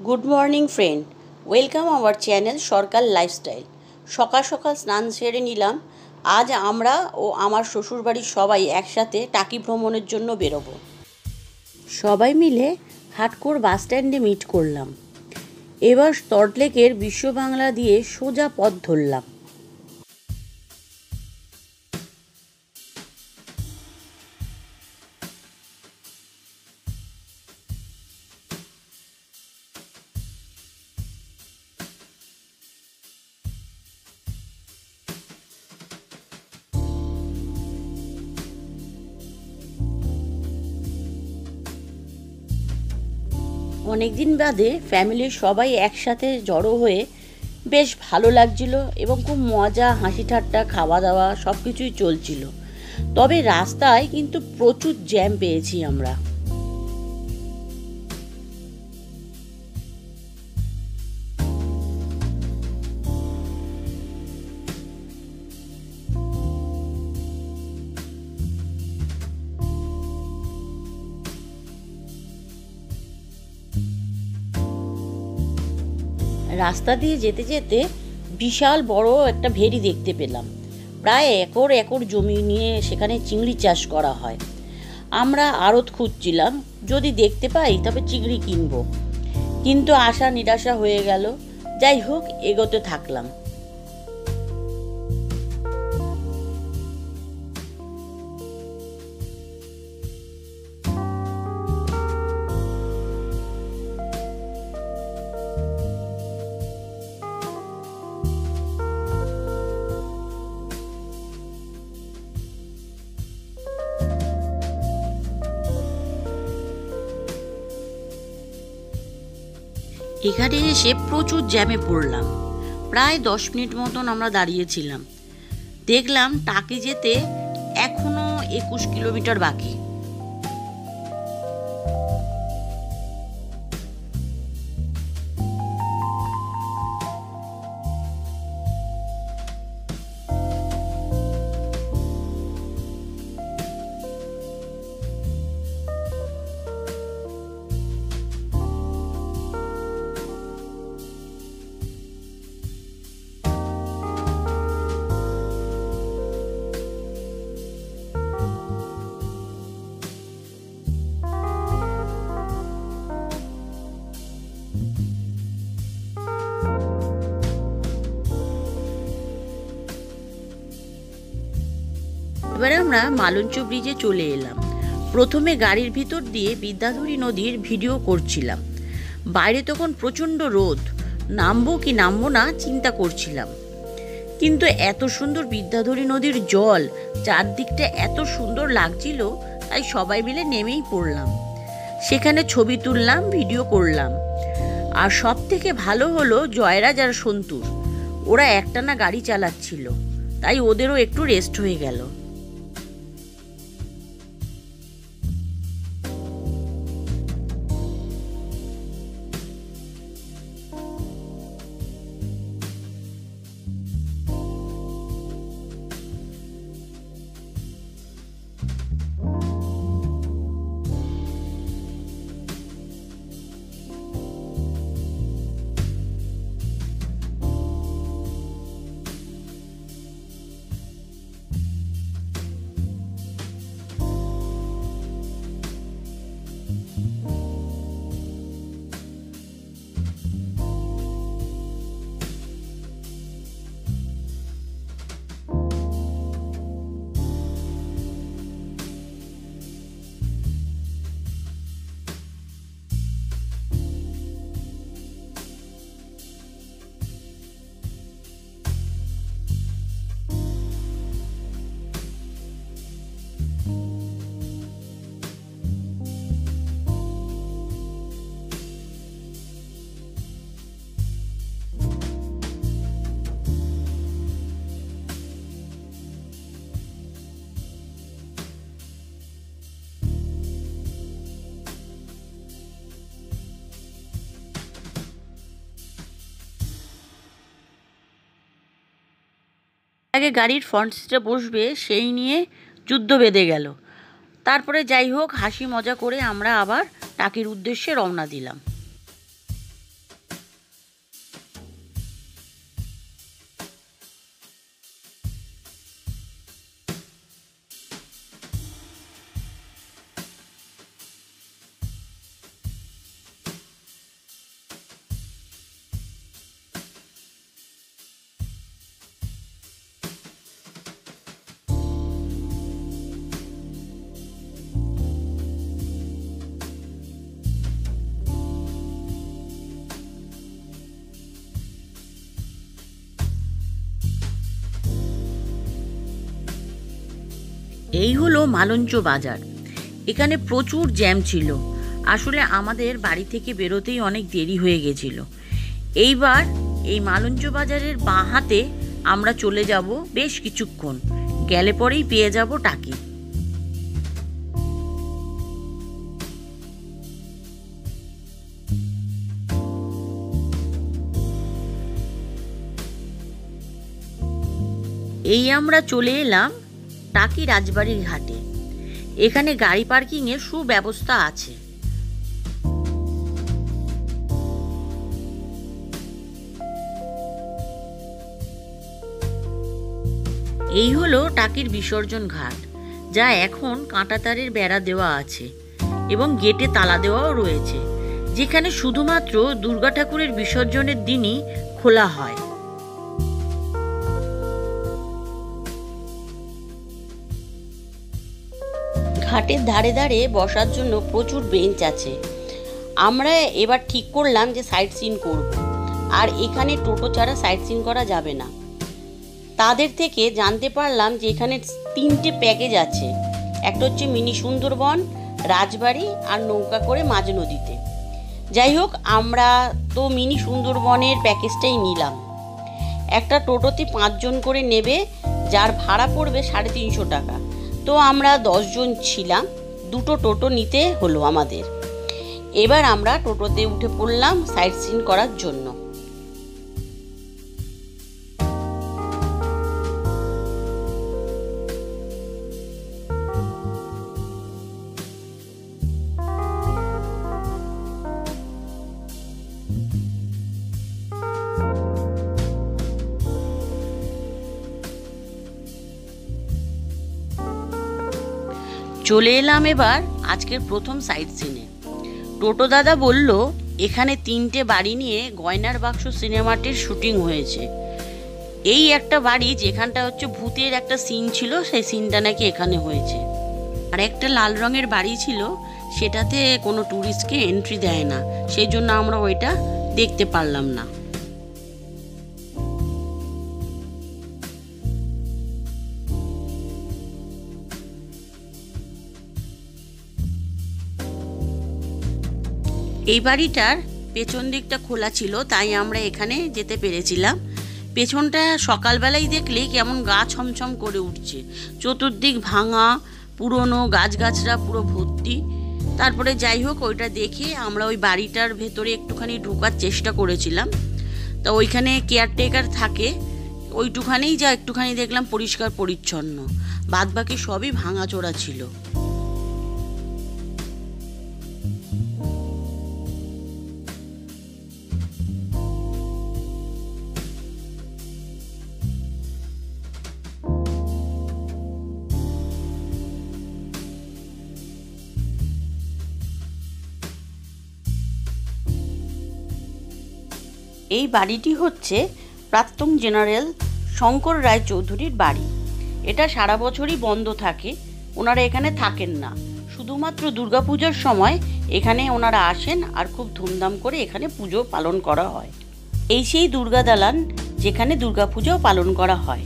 Good morning friend, welcome our channel Sarkar lifestyle. সকাল সকাল স্নান সেরে নিলাম। আজ আমরা ও আমার শ্বশুরবাড়ির সবাই একসাথে টাকি ভ্রমণের জন্য বেরোবো। সবাই মিলে হাটখোর বাস স্ট্যান্ডে মিট করলাম। এবার সল্টলেকের বিশ্ব বাংলা দিয়ে সোজা পথ ধরলাম। অনেকদিন বাদে ফ্যামিলির সবাই একসাথে জড়ো হয়ে বেশ ভালো লাগছিল এবং খুব মজা, হাসি ঠাট্টা, খাওয়া দাওয়া সব কিছুই চলছিল। তবে রাস্তায় কিন্তু প্রচুর জ্যাম পেয়েছি আমরা। রাস্তা দিয়ে যেতে যেতে বিশাল বড় একটা ভেরি দেখতে পেলাম। প্রায় একর একর জমি নিয়ে সেখানে চিংড়ি চাষ করা হয়। আমরা আড়ত খুঁজছিলাম, যদি দেখতে পাই তবে চিংড়ি কিনবো, কিন্তু আশা নিরাশা হয়ে গেল। যাই হোক, এগোতে থাকলাম। এখানে এসে প্রচুর জ্যামে পড়লাম। প্রায় 10 মিনিট মতন আমরা দাঁড়িয়েছিলাম। দেখলাম টাকি যেতে এখনো 21 কিলোমিটার বাকি। এবারে আমরা মালঞ্চ ব্রিজে চলে এলাম। প্রথমে গাড়ির ভিতর দিয়ে বিদ্যাধরী নদীর ভিডিও করছিলাম। বাইরে তখন প্রচণ্ড রোদ, নামবো কি নামবো না চিন্তা করছিলাম। কিন্তু এত সুন্দর বিদ্যাধরী নদীর জল, চারদিকটা এত সুন্দর লাগছিল, তাই সবাই মিলে নেমেই পড়লাম। সেখানে ছবি তুললাম, ভিডিও করলাম। আর সব থেকে ভালো হলো জয়রাজ আর সন্তুর, ওরা একটানা গাড়ি চালাচ্ছিল, তাই ওদেরও একটু রেস্ট হয়ে গেল। আগে গাড়ির ফ্রন্ট সিটে বসবে সেই নিয়ে যুদ্ধ বেঁধে গেল। তারপরে যাই হোক, হাসি মজা করে আমরা আবার টাকির উদ্দেশ্যে রওনা দিলাম। এই হলো মালঞ্চ বাজার। এখানে প্রচুর জ্যাম ছিল। আসলে আমাদের বাড়ি থেকে বেরোতেই অনেক দেরি হয়ে গেছিল। এইবার এই মালঞ্চ বাজারের বাঁ হাতে আমরা চলে যাব বেশ কিছুক্ষণ, গেলে পরেই পেয়ে যাব টাকি। এই আমরা চলে এলাম টাকি রাজবাড়ির ঘাটে। এখানে গাড়ি পার্কিংয়ের সুব্যবস্থা আছে। এই হলো টাকির বিসর্জন ঘাট, যা এখন কাঁটাতারের বেড়া দেওয়া আছে এবং গেটে তালা দেওয়াও রয়েছে, যেখানে শুধুমাত্র দুর্গা ঠাকুরের বিসর্জনের দিনই খোলা হয়। ঘাটের ধারে ধারে বসার জন্য প্রচুর বেঞ্চ আছে। আমরা এবার ঠিক করলাম যে সাইট সিন করব, আর এখানে টোটো ছাড়া সাইট সিন করা যাবে না। তাদের থেকে জানতে পারলাম যে এখানে 3টে প্যাকেজ আছে। একটা হচ্ছে মিনি সুন্দরবন, রাজবাড়ি আর নৌকা করে মাঝ নদীতে। যাই হোক, আমরা তো মিনি সুন্দরবনের প্যাকেজটাই নিলাম। একটা টোটোতে 5 জন করে নেবে, যার ভাড়া পড়বে 350 টাকা। তো আমরা 10 জন ছিলাম, 2টো টোটো নিতে হলো আমাদের। এবার আমরা টোটোতে উঠে পড়লাম সাইট সিন করার জন্য। চলে এলাম এবার আজকের প্রথম সাইট সিনে। টোটো দাদা বলল এখানে 3টে বাড়ি নিয়ে গয়নার বাক্স সিনেমাটির শুটিং হয়েছে। এই একটা বাড়ি যেখানটা হচ্ছে ভূতের একটা সিন ছিল, সেই সিনটা নাকি এখানে হয়েছে। আর একটা লাল রঙের বাড়ি ছিল, সেটাতে কোনো ট্যুরিস্টকে এন্ট্রি দেয় না, সেই জন্য আমরা ওইটা দেখতে পারলাম না। এই বাড়িটার পেছন দিকটা খোলা ছিল, তাই আমরা এখানে যেতে পেরেছিলাম। পেছনটা সকালবেলায় দেখলে কেমন গা ছমছম করে উঠছে। চতুর্দিক ভাঙা, পুরনো গাছগাছরা পুরো ভর্তি। তারপরে যাই হোক, ওইটা দেখে আমরা ওই বাড়িটার ভেতরে একটুখানি ঢোকার চেষ্টা করেছিলাম। তা ওইখানে কেয়ারটেকার থাকে, ওইটুখানেই যা একটুখানি দেখলাম পরিষ্কার পরিচ্ছন্ন, বাদবাকি সবই ভাঙাচোরা ছিল। এই বাড়িটি হচ্ছে প্রাক্তন জেনারেল শঙ্কর রায় চৌধুরীর বাড়ি। এটা সারা বছরই বন্ধ থাকে, ওনারা এখানে থাকেন না, শুধুমাত্র দুর্গাপুজোর সময় এখানে ওনারা আসেন আর খুব ধুমধাম করে এখানে পুজো পালন করা হয়। এই সেই দুর্গা দালান যেখানে দুর্গাপুজো পালন করা হয়।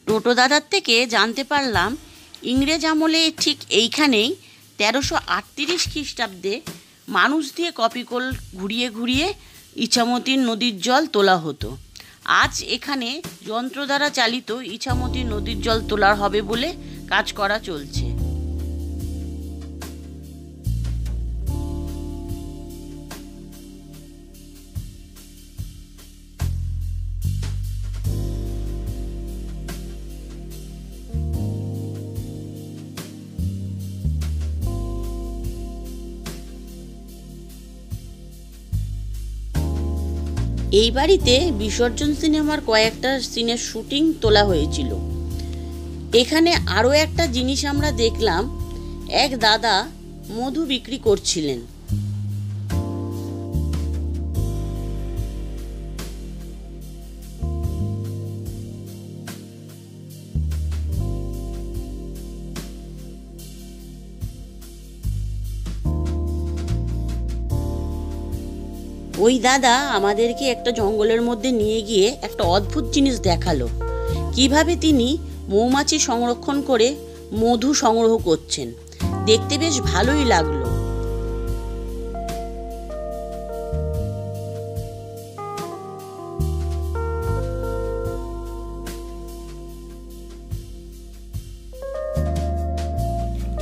টোটো দাদার থেকে জানতে পারলাম ইংরেজ আমলে ঠিক এইখানেই 1338 খ্রিস্টাব্দে মানুষ দিয়ে কপিকল ঘুরিয়ে ঘুরিয়ে ইছামতির নদীর জল তোলা হতো। আজ এখানে যন্ত্র দ্বারা চালিত ইছামতি নদীর জল তোলা হবে বলে কাজ করা চলছে। এই বাড়িতে বিসর্জন সিনেমার কয়েকটা সিনের শুটিং তোলা হয়েছিল। এখানে আরও একটা জিনিস আমরা দেখলাম, এক দাদা মধু বিক্রি করছিলেন। ওই দাদা আমাদেরকে একটা জঙ্গলের মধ্যে নিয়ে গিয়ে একটা অদ্ভুত জিনিস দেখালো, কিভাবে তিনি মৌমাছি সংরক্ষণ করে মধু সংগ্রহ করছেন। দেখতে বেশ ভালোই লাগলো।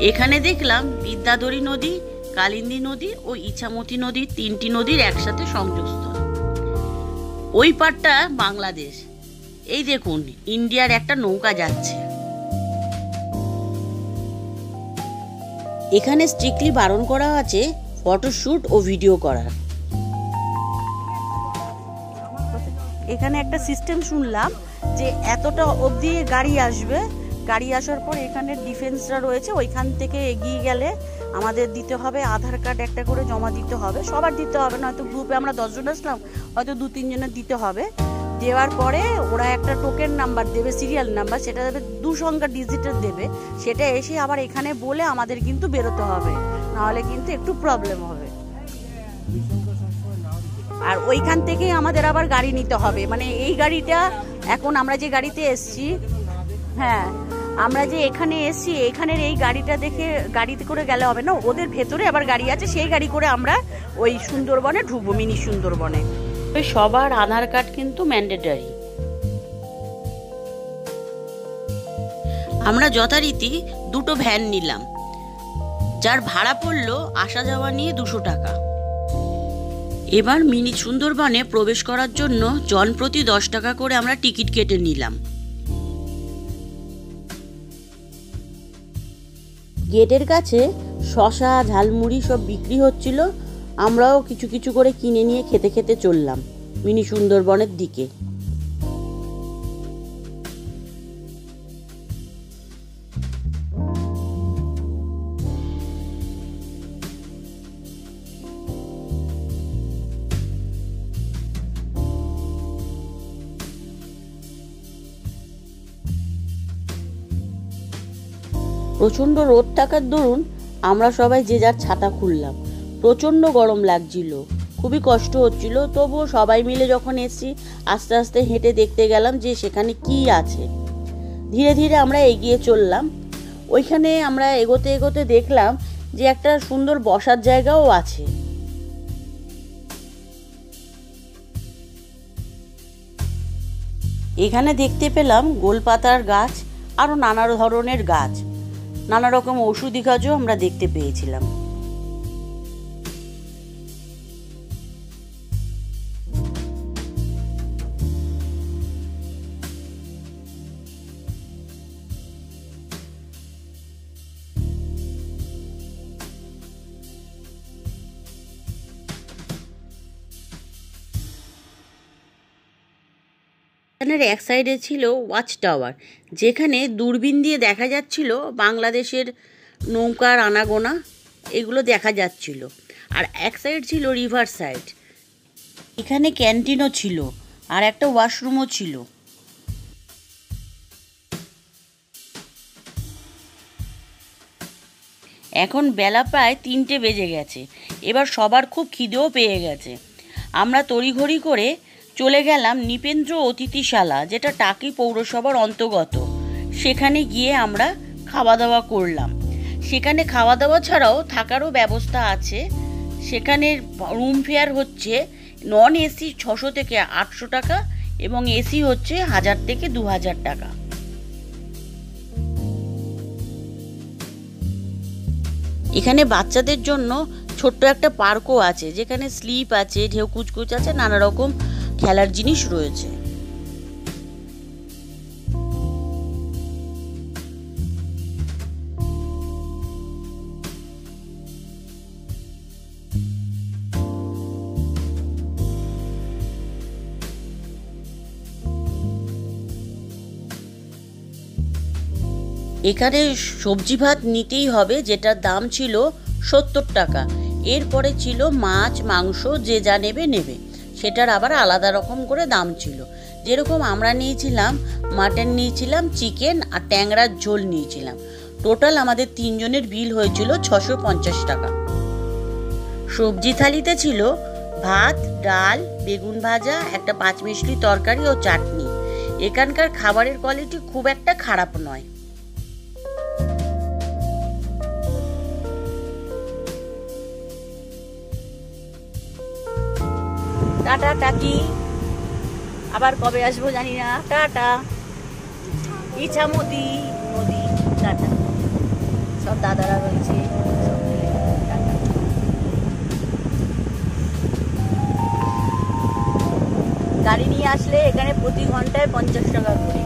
এখানে দেখলাম বিদ্যাধরী নদী, কালিন্দী নদী ও ইছামতি নদী, তিনটি নদীর একসাথে সংযোগস্থল। ওই পারটা বাংলাদেশ। এই দেখুন, ইন্ডিয়ার একটা নৌকা যাচ্ছে। এখানে স্ট্রিক্টলি বারণ করা আছে ফটোশ্যুট ও ভিডিও করার। এখানে একটা সিস্টেম শুনলাম যে এতটা অবধি গাড়ি আসবে, গাড়ি আসার পর এখানে ডিফেন্সরা রয়েছে, ওইখান থেকে এগিয়ে গেলে আমাদের দিতে হবে আধার কার্ড একটা করে জমা দিতে হবে। সবার দিতে হবে না, হয়তো গ্রুপে আমরা 10 জন আসলাম, হয়তো 2-3 জনের দিতে হবে। দেওয়ার পরে ওরা একটা টোকেন নাম্বার দেবে, সিরিয়াল নাম্বার, সেটা দেবে 2 সংখ্যা ডিজিটের দেবে। সেটা এসে আবার এখানে বলে আমাদের কিন্তু বেরোতে হবে, নাহলে কিন্তু একটু প্রবলেম হবে। আর ওইখান থেকেই আমাদের আবার গাড়ি নিতে হবে, মানে এই গাড়িটা এখন আমরা যে গাড়িতে এসছি, হ্যাঁ আমরা যে এখানে এসছি, এখানের এই গাড়িটা দেখে গাড়িতে করে গেলে হবে না, ওদের ভেতরে আবার গাড়ি আছে, সেই গাড়ি করে আমরা ওই সুন্দরবনে ঢুকবো, মিনি সুন্দরবনে। সবার আধার কার্ড কিন্তু ম্যান্ডেটরি। আমরা যথারীতি 2টো ভ্যান নিলাম, যার ভাড়া পড়লো আসা যাওয়া নিয়ে 200 টাকা। এবার মিনি সুন্দরবনে প্রবেশ করার জন্য জনপ্রতি 10 টাকা করে আমরা টিকিট কেটে নিলাম। গেটের কাছে শশা, ঝালমুড়ি সব বিক্রি হচ্ছিল। আমরাও কিছু কিছু করে কিনে নিয়ে খেতে খেতে চললাম মিনি সুন্দরবনের দিকে। প্রচণ্ড রোদ থাকার দরুন আমরা সবাই যে যার ছাতা খুললাম। প্রচণ্ড গরম লাগছিল, খুবই কষ্ট হচ্ছিল, তবুও সবাই মিলে যখন এসছি আস্তে আস্তে হেঁটে দেখতে গেলাম যে সেখানে কি আছে। ধীরে ধীরে আমরা এগিয়ে চললাম। ওইখানে আমরা এগোতে এগোতে দেখলাম যে একটা সুন্দর বসার জায়গাও আছে। এখানে দেখতে পেলাম গোলপাতার গাছ, আরও নানা ধরনের গাছ, নানা রকম ঔষধি গাছও আমরা দেখতে পেয়েছিলাম। এখানের এক সাইডে ছিল ওয়াচ টাওয়ার, যেখানে দূরবীন দিয়ে দেখা যাচ্ছিল বাংলাদেশের নৌকার আনাগোনা, এগুলো দেখা যাচ্ছিল। আর এক সাইড ছিল রিভার সাইড। এখানে ক্যান্টিনও ছিল আর একটা ওয়াশরুমও ছিল। এখন বেলা প্রায় 3টে বেজে গেছে। এবার সবার খুব খিদেও পেয়ে গেছে। আমরা তড়িঘড়ি করে চলে গেলাম নৃপেন্দ্র অতিথিশালা, যেটা টাকি পৌরসভার অন্তর্গত। সেখানে গিয়ে আমরা খাওয়া দাওয়া করলাম। সেখানে খাওয়া দাওয়া ছাড়াও থাকারও ব্যবস্থা আছে। সেখানে রুম ফেয়ার হচ্ছে নন এসি 600 থেকে 800 টাকা এবং এসি হচ্ছে 1000 থেকে 2000 টাকা। এখানে বাচ্চাদের জন্য ছোট্ট একটা পার্কও আছে, যেখানে স্লিপ আছে, ঢেউ কুচকুচ আছে, নানা রকম খেলার জিনিস রয়েছে। এখানে সবজি ভাত নিতেই হবে, যেটার দাম ছিল 70 টাকা। এরপরে ছিল মাছ মাংস, যে যা নেবে নেবে, সেটার আবার আলাদা রকম করে দাম ছিল। যেরকম আমরা নিয়েছিলাম মাটন নিয়েছিলাম, চিকেন আর ট্যাংরার ঝোল নিয়েছিলাম। টোটাল আমাদের 3 জনের বিল হয়েছিল 650 টাকা। সবজি থালিতে ছিল ভাত, ডাল, বেগুন ভাজা, একটা 5 মিশলি তরকারি ও চাটনি। এখানকার খাবারের কোয়ালিটি খুব একটা খারাপ নয়। টাটা টাকি, আবার কবে আসবো জানি না। টাটা। ইছামতি নদী, টাটা। সব দাদারা রয়েছে, সব মিলে টাটা। গাড়ি নিয়ে আসলে এখানে প্রতি ঘন্টায় 50 টাকা করে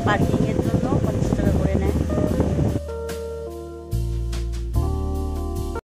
পার্কিং।